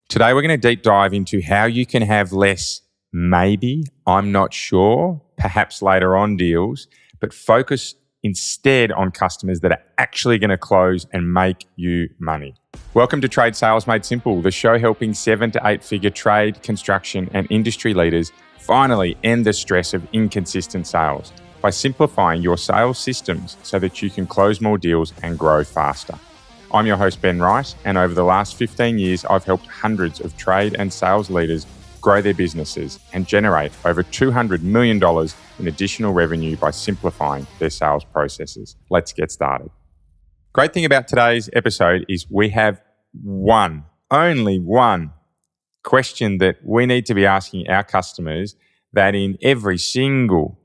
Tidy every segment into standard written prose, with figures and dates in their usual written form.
Today, we're going to deep dive into how you can have less maybe, I'm not sure, perhaps later on deals, but focus instead on customers that are actually going to close and make you money. Welcome to Trade Sales Made Simple, the show helping 7 to 8 figure trade, construction, and industry leaders finally end the stress of inconsistent sales by simplifying your sales systems so that you can close more deals and grow faster. I'm your host, Ben Wright, and over the last 15 years, I've helped hundreds of trade and sales leaders grow their businesses and generate over $200 million in additional revenue by simplifying their sales processes. Let's get started. Great thing about today's episode is we have only one question that we need to be asking our customers that in every single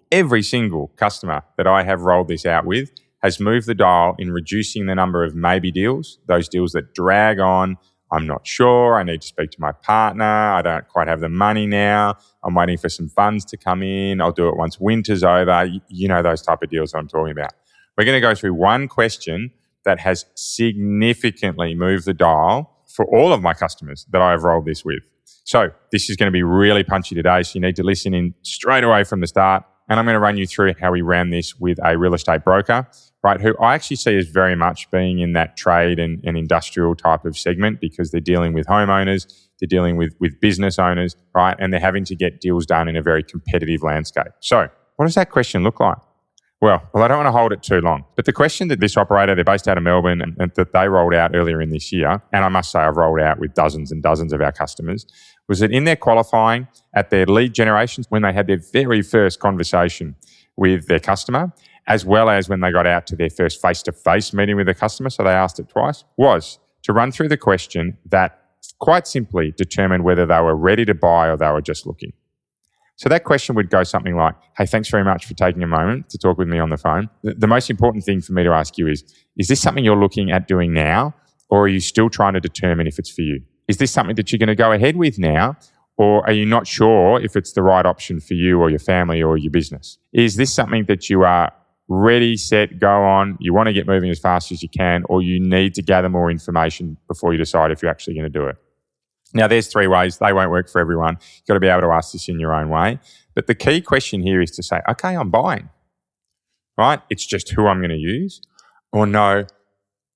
customer that I have rolled this out with has moved the dial in reducing the number of maybe deals, those deals that drag on. I'm not sure, I need to speak to my partner, I don't quite have the money now, I'm waiting for some funds to come in, I'll do it once winter's over. You know those type of deals I'm talking about. We're going to go through one question that has significantly moved the dial for all of my customers that I've rolled this with. So this is going to be really punchy today, so you need to listen in straight away from the start. And I'm going to run you through how we ran this with a real estate broker, right, who I actually see as very much being in that trade and industrial type of segment because they're dealing with homeowners, they're dealing with business owners, right, and they're having to get deals done in a very competitive landscape. So what does that question look like? Well, I don't want to hold it too long. But the question that this operator, they're based out of Melbourne, and that they rolled out earlier in this year, and I must say I've rolled out with dozens and dozens of our customers, was that in their qualifying at their lead generations, when they had their very first conversation with their customer, as well as when they got out to their first face-to-face meeting with the customer, so they asked it twice, was to run through the question that quite simply determined whether they were ready to buy or they were just looking. So that question would go something like, hey, thanks very much for taking a moment to talk with me on the phone. The most important thing for me to ask you is this something you're looking at doing now, or are you still trying to determine if it's for you? Is this something that you're going to go ahead with now, or are you not sure if it's the right option for you or your family or your business? Is this something that you are ready, set, go on, you want to get moving as fast as you can, or you need to gather more information before you decide if you're actually going to do it? Now, there's 3 ways. They won't work for everyone. You've got to be able to ask this in your own way. But the key question here is to say, okay, I'm buying, right? It's just who I'm going to use. Or no,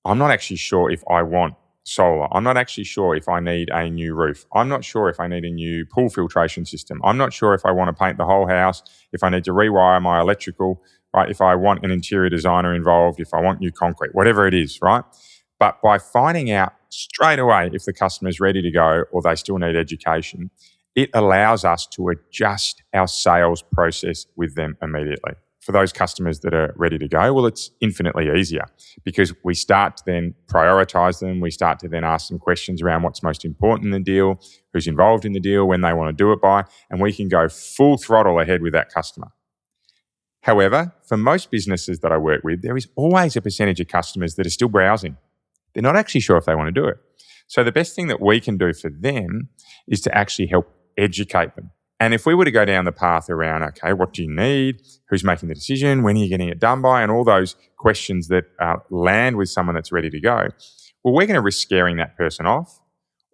I'm not actually sure if I want solar. I'm not actually sure if I need a new roof. I'm not sure if I need a new pool filtration system. I'm not sure if I want to paint the whole house, if I need to rewire my electrical, right? If I want an interior designer involved, if I want new concrete, whatever it is, right? But by finding out straight away if the customer is ready to go or they still need education, it allows us to adjust our sales process with them immediately. For those customers that are ready to go, well, it's infinitely easier because we start to then prioritize them. We start to then ask them questions around what's most important in the deal, who's involved in the deal, when they want to do it by, and we can go full throttle ahead with that customer. However, for most businesses that I work with, there is always a percentage of customers that are still browsing. They're not actually sure if they want to do it. So the best thing that we can do for them is to actually help educate them. And if we were to go down the path around, okay, what do you need? Who's making the decision? When are you getting it done by? And all those questions that land with someone that's ready to go, well, we're going to risk scaring that person off,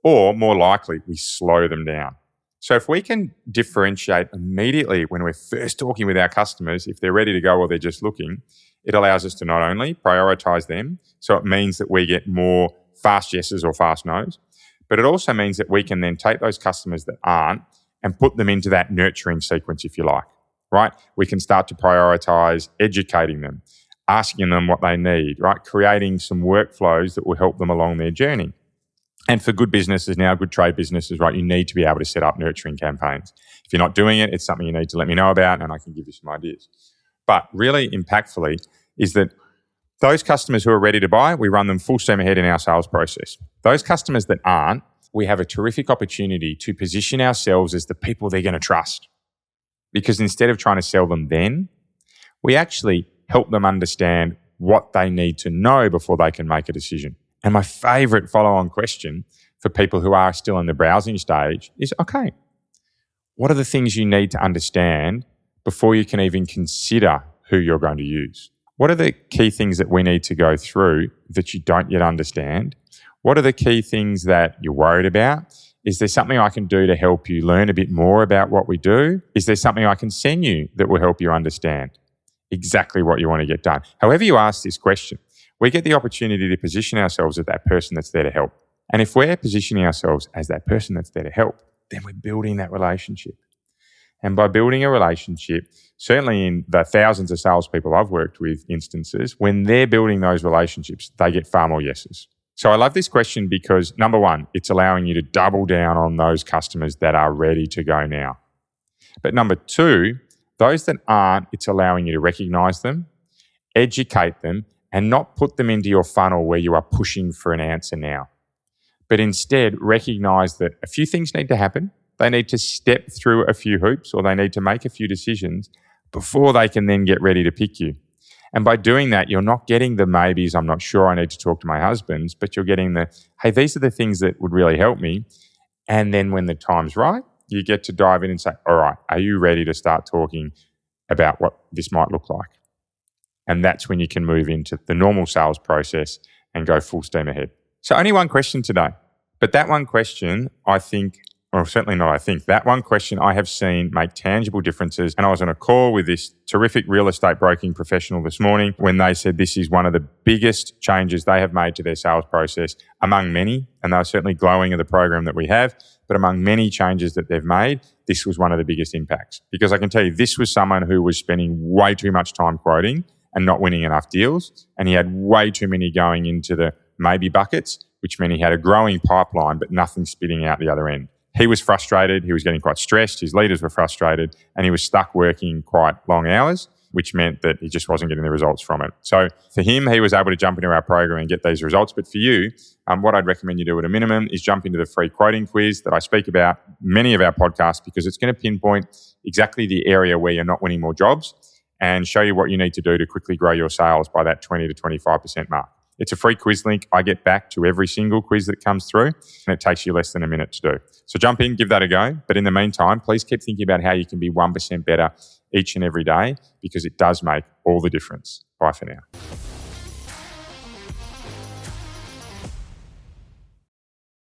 or more likely, we slow them down. So if we can differentiate immediately when we're first talking with our customers, if they're ready to go or they're just looking, it allows us to not only prioritize them, so it means that we get more fast yeses or fast nos, but it also means that we can then take those customers that aren't and put them into that nurturing sequence, if you like, right? We can start to prioritize educating them, asking them what they need, right? Creating some workflows that will help them along their journey. And for good businesses now, good trade businesses, right, you need to be able to set up nurturing campaigns. If you're not doing it, it's something you need to let me know about and I can give you some ideas. But really impactfully is that those customers who are ready to buy, we run them full steam ahead in our sales process. Those customers that aren't, we have a terrific opportunity to position ourselves as the people they're going to trust. Because instead of trying to sell them then, we actually help them understand what they need to know before they can make a decision. And my favorite follow-on question for people who are still in the browsing stage is, okay, what are the things you need to understand before you can even consider who you're going to use? What are the key things that we need to go through that you don't yet understand? What are the key things that you're worried about? Is there something I can do to help you learn a bit more about what we do? Is there something I can send you that will help you understand exactly what you want to get done? However you ask this question, we get the opportunity to position ourselves as that person that's there to help. And if we're positioning ourselves as that person that's there to help, then we're building that relationship. And by building a relationship, certainly in the thousands of salespeople I've worked with instances, when they're building those relationships, they get far more yeses. So I love this question because, number one, it's allowing you to double down on those customers that are ready to go now. But number two, those that aren't, it's allowing you to recognize them, educate them, and not put them into your funnel where you are pushing for an answer now. But instead, recognize that a few things need to happen. They need to step through a few hoops, or they need to make a few decisions before they can then get ready to pick you. And by doing that, you're not getting the maybes, I'm not sure, I need to talk to my husband, but you're getting the, hey, these are the things that would really help me. And then when the time's right, you get to dive in and say, all right, are you ready to start talking about what this might look like? And that's when you can move into the normal sales process and go full steam ahead. So only one question today. But that one question, that one question I have seen make tangible differences. And I was on a call with this terrific real estate broking professional this morning when they said this is one of the biggest changes they have made to their sales process among many. And they were certainly glowing of the program that we have. But among many changes that they've made, this was one of the biggest impacts. Because I can tell you, this was someone who was spending way too much time quoting and not winning enough deals. And he had way too many going into the maybe buckets, which meant he had a growing pipeline, but nothing spitting out the other end. He was frustrated. He was getting quite stressed. His leaders were frustrated, and he was stuck working quite long hours, which meant that he just wasn't getting the results from it. So for him, he was able to jump into our program and get these results. But for you, what I'd recommend you do at a minimum is jump into the free quoting quiz that I speak about many of our podcasts, because it's going to pinpoint exactly the area where you're not winning more jobs and show you what you need to do to quickly grow your sales by that 20 to 25% mark. It's a free quiz link. I get back to every single quiz that comes through, and it takes you less than a minute to do. So jump in, give that a go. But in the meantime, please keep thinking about how you can be 1% better each and every day, because it does make all the difference. Bye for now.